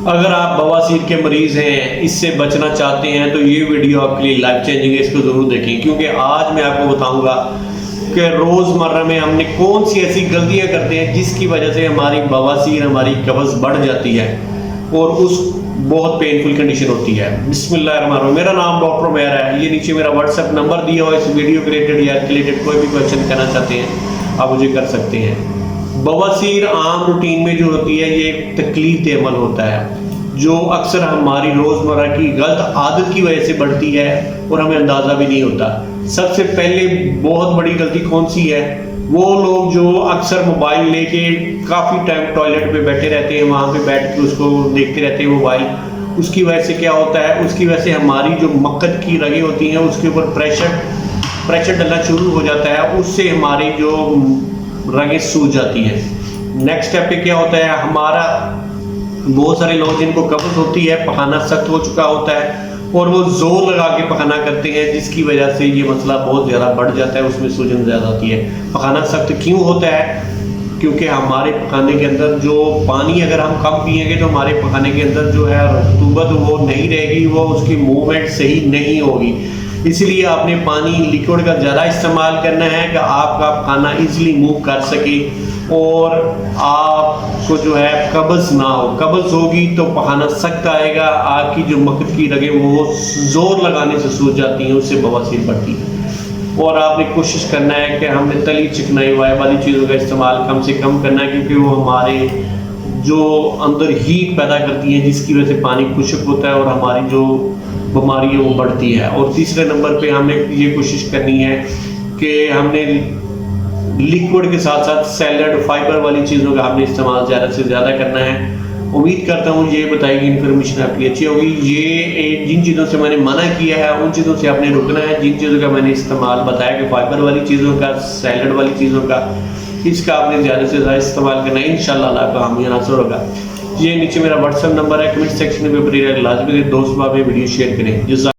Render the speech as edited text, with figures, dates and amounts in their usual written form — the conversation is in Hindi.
अगर आप बवासीर के मरीज़ हैं, इससे बचना चाहते हैं तो ये वीडियो आपके लिए लाइफ चेंजिंग है। इसको ज़रूर देखें, क्योंकि आज मैं आपको बताऊंगा कि रोज़मर्रा में हमने कौन सी ऐसी गलतियां करते हैं जिसकी वजह से हमारी बवासीर, हमारी कब्ज़ बढ़ जाती है और उस बहुत पेनफुल कंडीशन होती है। बिस्मिल्लाहिर्रहमानिर्रहीम। मेरा नाम डॉक्टर उमैर है। ये नीचे मेरा व्हाट्सएप नंबर दिया हुआ है। इस वीडियो के रिलेटेड या रिलेटेड कोई भी क्वेश्चन करना चाहते हैं आप मुझे कर सकते हैं। बवासीर आम रूटीन में जो होती है ये एक तकलीफ अमल होता है जो अक्सर हमारी रोज़मर्रा की गलत आदत की वजह से बढ़ती है और हमें अंदाज़ा भी नहीं होता। सबसे पहले बहुत बड़ी गलती कौन सी है? वो लोग जो अक्सर मोबाइल लेके काफ़ी टाइम टॉयलेट पे बैठे रहते हैं, वहाँ पे बैठ के उसको देखते रहते हैं मोबाइल। उसकी वजह से क्या होता है, उसकी वजह से हमारी जो मक्खद की रगें होती हैं उसके ऊपर प्रेशर डलना शुरू हो जाता है। उससे हमारी जो रगें सूज जाती हैं। नेक्स्ट स्टेप पे क्या होता है, हमारा बहुत सारे लोग जिनको कब्ज़ होती है, पखाना सख्त हो चुका होता है और वो जोर लगा के पखाना करते हैं, जिसकी वजह से ये मसला बहुत ज़्यादा बढ़ जाता है, उसमें सूजन ज़्यादा होती है। पखाना सख्त क्यों होता है? क्योंकि हमारे पखाने के अंदर जो पानी अगर हम कम पिएंगे तो हमारे पखाने के अंदर जो है रतूबत वो नहीं रहेगी, वो उसकी मूवमेंट सही नहीं होगी। इसलिए आपने पानी लिक्विड का ज़्यादा इस्तेमाल करना है कि आपका खाना इजीली मूव कर सके और आपको जो है कब्ज़ ना हो। कब्ज़ होगी तो पखाना सख्त आएगा, आपकी जो मक्खद की रगें वो जोर लगाने से सूज जाती हैं, उससे बवासीर बढ़ती है। और आपने कोशिश करना है कि हमने तली चिकनाई वाली चीज़ों का इस्तेमाल कम से कम करना है, क्योंकि वो हमारे जो अंदर हीट पैदा करती हैं, जिसकी वजह से पानी खुश्क होता है और हमारी जो बीमारी है वो बढ़ती है। और तीसरे नंबर पे हमने ये कोशिश करनी है कि हमने लिक्विड के साथ साथ सैलड, फाइबर वाली चीज़ों का हमने इस्तेमाल ज़्यादा से ज़्यादा करना है। उम्मीद करता हूँ ये बताई गई इन्फॉर्मेशन आपके लिए अच्छी होगी। ये जिन चीज़ों से मैंने मना किया है उन चीज़ों से आपने रुकना है। जिन चीज़ों का मैंने इस्तेमाल बताया कि फाइबर वाली चीज़ों का, सैलड वाली चीज़ों का, इसका आपने ज़्यादा से ज़्यादा इस्तेमाल करना है। इंशाल्लाह अल्लाह का हामी नासर होगा। ये नीचे मेरा व्हाट्सएप नंबर है, कमेंट सेक्शन में ऊपर लाजमी दोस्त में वीडियो शेयर करें।